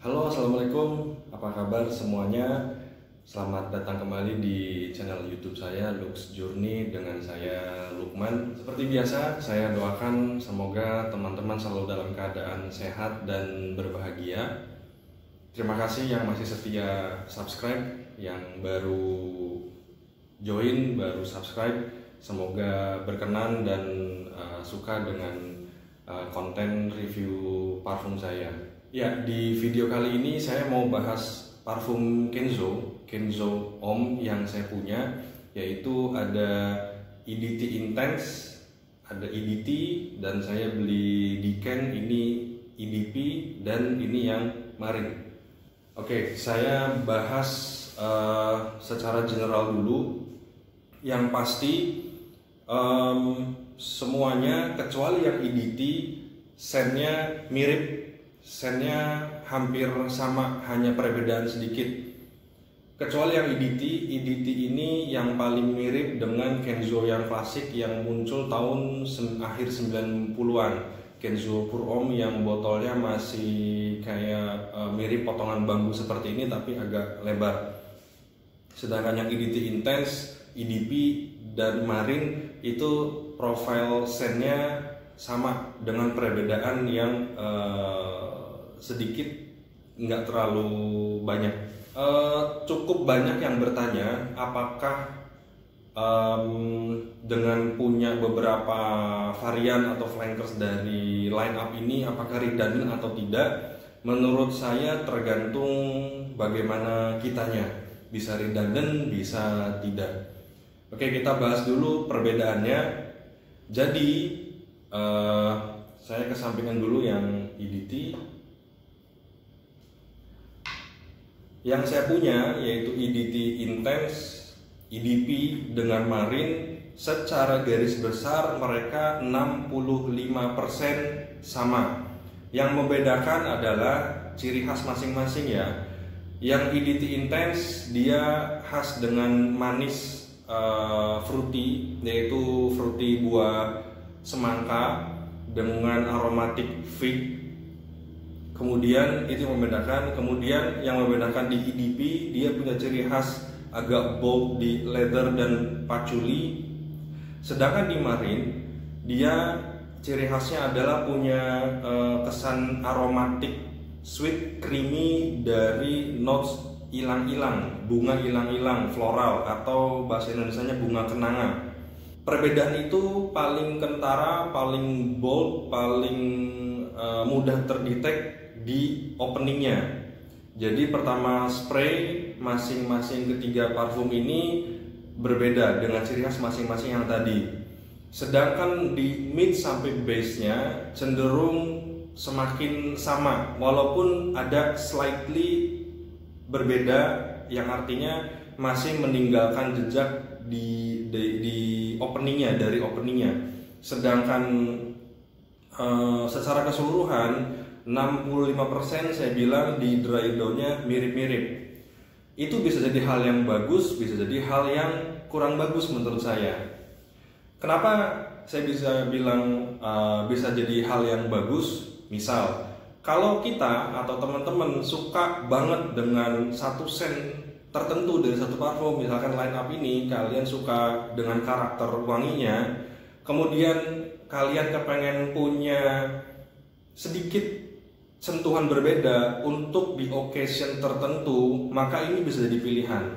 Halo, assalamualaikum. Apa kabar semuanya? Selamat datang kembali di channel YouTube saya, Lux Journey, dengan saya Lukman. Seperti biasa, saya doakan semoga teman-teman selalu dalam keadaan sehat dan berbahagia. Terima kasih yang masih setia subscribe, yang baru join, baru subscribe. Semoga berkenan dan suka dengan konten review parfum saya. Ya, di video kali ini saya mau bahas parfum Kenzo Homme yang saya punya, yaitu ada EDT Intense, ada EDT, dan saya beli Diken, ini EDP, dan ini yang Marine. Oke, saya bahas secara general dulu. Yang pasti semuanya kecuali yang EDT scentnya mirip, scentnya hampir sama, hanya perbedaan sedikit. Kecuali yang EDT ini yang paling mirip dengan Kenzo yang klasik yang muncul tahun akhir 90-an. Kenzo Pure Homme yang botolnya masih kayak mirip potongan bambu seperti ini tapi agak lebar. Sedangkan yang EDT Intense, EDP, dan Marine itu profile scentnya sama dengan perbedaan yang sedikit, nggak terlalu banyak. Cukup banyak yang bertanya apakah dengan punya beberapa varian atau flankers dari line up ini apakah redundant atau tidak. Menurut saya tergantung bagaimana kitanya, bisa redundant, bisa tidak. Oke, kita bahas dulu perbedaannya. Jadi saya kesampingkan dulu yang EDT. Yang saya punya yaitu EDT Intense, EDP dengan Marine. Secara garis besar mereka 65% sama. Yang membedakan adalah ciri khas masing-masing ya. Yang EDT Intense dia khas dengan manis, fruity, yaitu fruity buah semangka dengan aromatik fig. Kemudian itu yang membedakan. Kemudian yang membedakan di EDP, dia punya ciri khas agak bold di leather dan patchouli. Sedangkan di Marine, dia ciri khasnya adalah punya kesan aromatik, sweet, creamy dari notes ilang-ilang, bunga ilang-ilang, floral, atau bahasa Indonesianya bunga kenanga. Perbedaan itu paling kentara, paling bold, paling mudah terdetek di openingnya. Jadi pertama spray masing-masing ketiga parfum ini berbeda dengan ciri khas masing-masing yang tadi. Sedangkan di mid sampai base-nya cenderung semakin sama, walaupun ada slightly berbeda, yang artinya masih meninggalkan jejak di openingnya, dari openingnya. Sedangkan secara keseluruhan 65% saya bilang di dry down-nya mirip-mirip. Itu bisa jadi hal yang bagus, bisa jadi hal yang kurang bagus menurut saya. Kenapa saya bisa bilang bisa jadi hal yang bagus? Misal, kalau kita atau teman-teman suka banget dengan satu scent tertentu dari satu parfum, misalkan line up ini kalian suka dengan karakter wanginya, kemudian kalian kepengen punya sedikit sentuhan berbeda untuk di occasion tertentu, maka ini bisa jadi pilihan.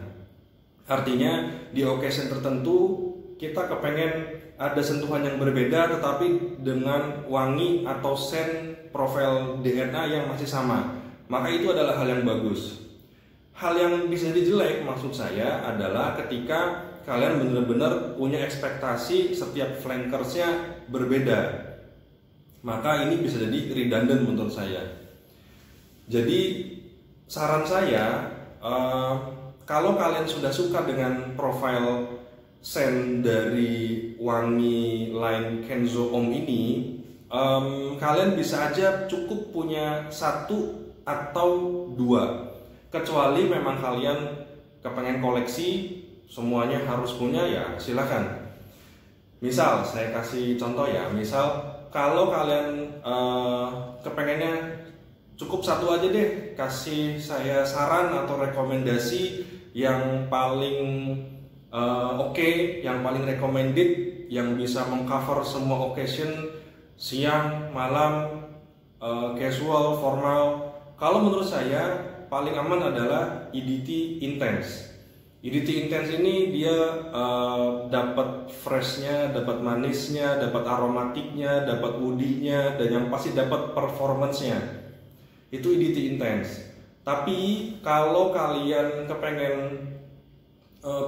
Artinya di occasion tertentu kita kepengen ada sentuhan yang berbeda tetapi dengan wangi atau scent profil DNA yang masih sama, maka itu adalah hal yang bagus. Hal yang bisa jadi jelek maksud saya adalah ketika kalian benar-benar punya ekspektasi setiap flankersnya berbeda, maka ini bisa jadi redundant menurut saya. Jadi saran saya, kalau kalian sudah suka dengan profil scent dari wangi line Kenzo Homme ini, kalian bisa aja cukup punya satu atau dua. Kecuali memang kalian kepengen koleksi semuanya harus punya, ya silakan. Misal saya kasih contoh ya, misal kalau kalian kepengennya cukup satu aja deh, kasih saya saran atau rekomendasi yang paling oke, yang paling recommended, yang bisa mengcover semua occasion, siang, malam, casual, formal. Kalau menurut saya paling aman adalah EDT Intense. EDT Intense ini dia dapat freshnya, dapat manisnya, dapat aromatiknya, dapat woody-nya, dan yang pasti dapat performance-nya. Itu EDT Intense. Tapi kalau kalian kepengen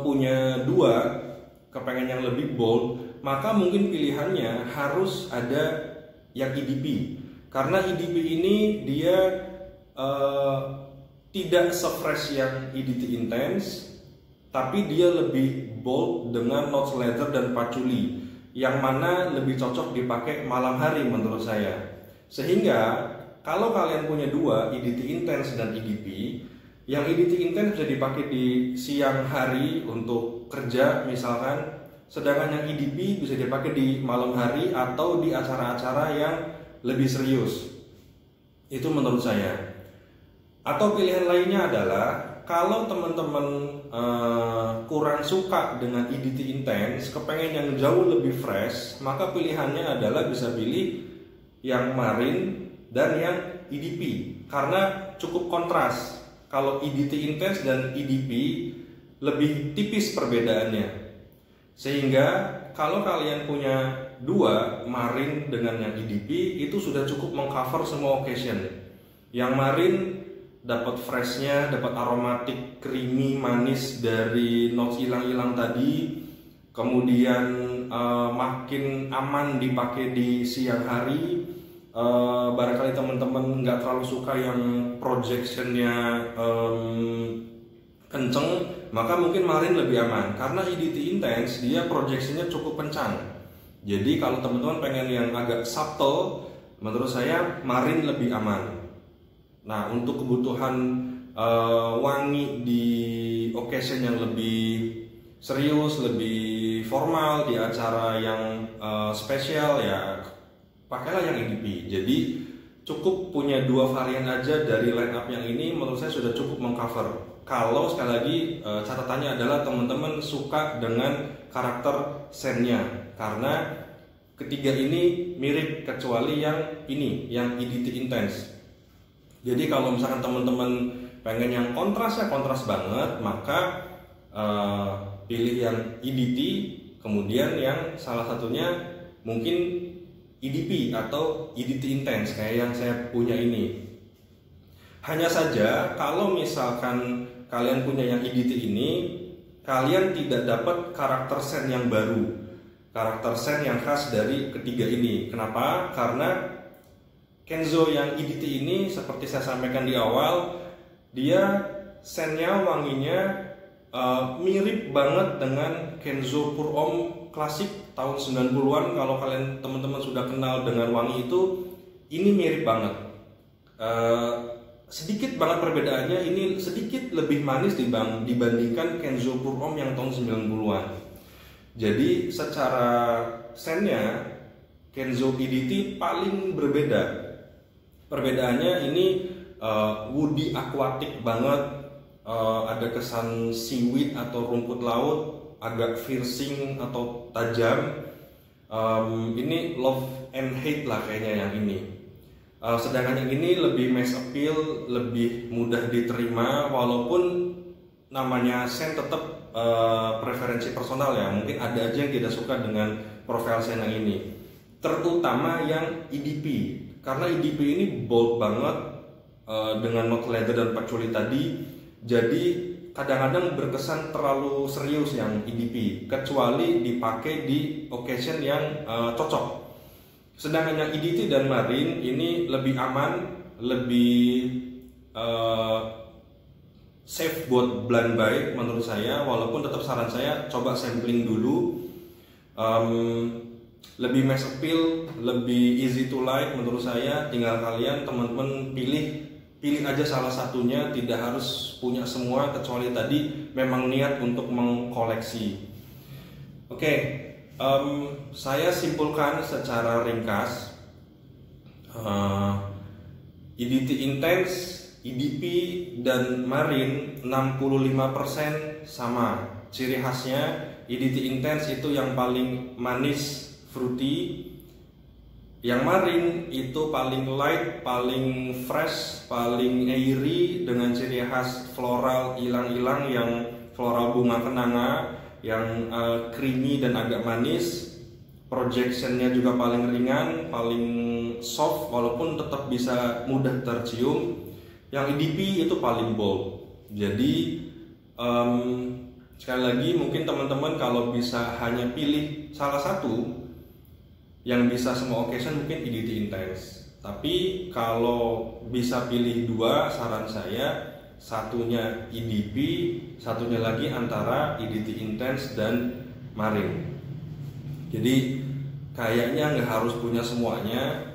punya dua, kepengen yang lebih bold, maka mungkin pilihannya harus ada yang EDP. Karena EDP ini dia tidak se-fresh yang EDT Intense, tapi dia lebih bold dengan notes leather dan patchouli, yang mana lebih cocok dipakai malam hari menurut saya. Sehingga kalau kalian punya dua, EDT Intense dan EDP, yang EDT Intense bisa dipakai di siang hari untuk kerja misalkan, sedangkan yang EDP bisa dipakai di malam hari atau di acara-acara yang lebih serius. Itu menurut saya. Atau pilihan lainnya adalah kalau teman-teman kurang suka dengan EDT Intense, kepengen yang jauh lebih fresh, maka pilihannya adalah bisa pilih yang Marine dan yang EDP, karena cukup kontras. Kalau EDT Intense dan EDP lebih tipis perbedaannya. Sehingga kalau kalian punya dua, Marine dengan yang EDP, itu sudah cukup mengcover semua occasion. Yang Marine dapat freshnya, dapat aromatik, creamy, manis dari notes hilang-hilang tadi. Kemudian makin aman dipakai di siang hari. Barangkali teman-teman nggak terlalu suka yang projectionnya kenceng, maka mungkin Marine lebih aman. Karena EDT Intense dia projectionnya cukup kencang. Jadi kalau teman-teman pengen yang agak subtle, menurut saya Marine lebih aman. Nah, untuk kebutuhan wangi di occasion yang lebih serius, lebih formal, di acara yang spesial, ya pakailah yang EDP. Jadi cukup punya dua varian aja dari line up yang ini, menurut saya sudah cukup mengcover. Kalau sekali lagi catatannya adalah teman-teman suka dengan karakter scent-nya, karena ketiga ini mirip kecuali yang ini, yang EDT Intense. Jadi kalau misalkan teman-teman pengen yang kontrasnya kontras banget, maka pilih yang EDT, kemudian yang salah satunya mungkin EDP atau EDT Intense kayak yang saya punya ini. Hanya saja kalau misalkan kalian punya yang EDT ini, kalian tidak dapat karakter scent yang baru, karakter scent yang khas dari ketiga ini. Kenapa? Karena Kenzo yang EDT ini seperti saya sampaikan di awal, dia scentnya, wanginya mirip banget dengan Kenzo Pure Homme klasik tahun 90-an. Kalau kalian teman-teman sudah kenal dengan wangi itu, ini mirip banget. Sedikit banget perbedaannya, ini sedikit lebih manis dibandingkan Kenzo Pure Homme yang tahun 90-an. Jadi secara scentnya Kenzo EDT paling berbeda. Perbedaannya ini woody aquatic banget, ada kesan seaweed atau rumput laut, agak piercing atau tajam. Ini love and hate lah kayaknya yang ini. Sedangkan yang ini lebih mass appeal, lebih mudah diterima, walaupun namanya scent tetap preferensi personal ya. Mungkin ada aja yang tidak suka dengan profile scent yang ini, terutama yang EDP. Karena EDP ini bold banget dengan note leather dan patchouli tadi, jadi kadang-kadang berkesan terlalu serius yang EDP, kecuali dipakai di occasion yang cocok. Sedangkan yang EDT dan Marine ini lebih aman, lebih safe buat blind buy menurut saya, walaupun tetap saran saya coba sampling dulu. Lebih mass appeal, lebih easy to like menurut saya. Tinggal kalian teman-teman pilih aja salah satunya, tidak harus punya semua, kecuali tadi memang niat untuk mengkoleksi. Oke, saya simpulkan secara ringkas, EDT Intense, EDP, dan Marine 65% sama. Ciri khasnya EDT Intense itu yang paling manis, fruity. Yang Marine itu paling light, paling fresh, paling airy dengan ciri khas floral ilang-ilang yang floral bunga kenanga yang creamy dan agak manis. Projectionnya juga paling ringan, paling soft walaupun tetap bisa mudah tercium. Yang EDP itu paling bold. Jadi sekali lagi mungkin teman-teman kalau bisa hanya pilih salah satu yang bisa semua occasion mungkin EDT Intense. Tapi kalau bisa pilih dua, saran saya satunya EDP, satunya lagi antara EDT Intense dan Marine. Jadi kayaknya nggak harus punya semuanya.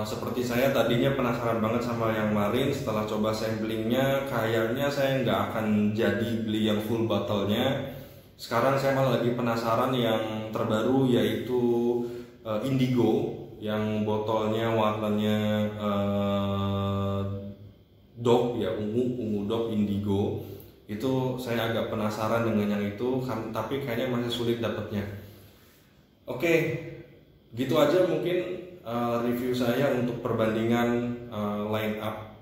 Seperti saya tadinya penasaran banget sama yang Marine, setelah coba samplingnya kayaknya saya nggak akan jadi beli yang full bottle-nya. Sekarang saya malah lagi penasaran yang terbaru yaitu Indigo yang botolnya warnanya dog ya, ungu dog indigo. Itu saya agak penasaran dengan yang itu tapi kayaknya masih sulit dapatnya. Oke, gitu aja mungkin review saya untuk perbandingan line up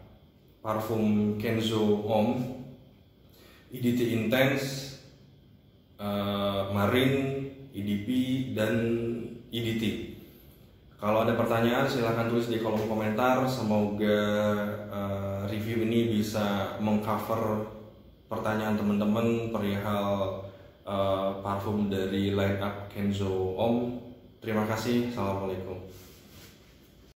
parfum Kenzo Homme, EDT Intense, Marine, EDP, dan EDT. Kalau ada pertanyaan silahkan tulis di kolom komentar. Semoga review ini bisa mengcover pertanyaan teman-teman perihal parfum dari line up Kenzo Homme. Terima kasih. Assalamualaikum.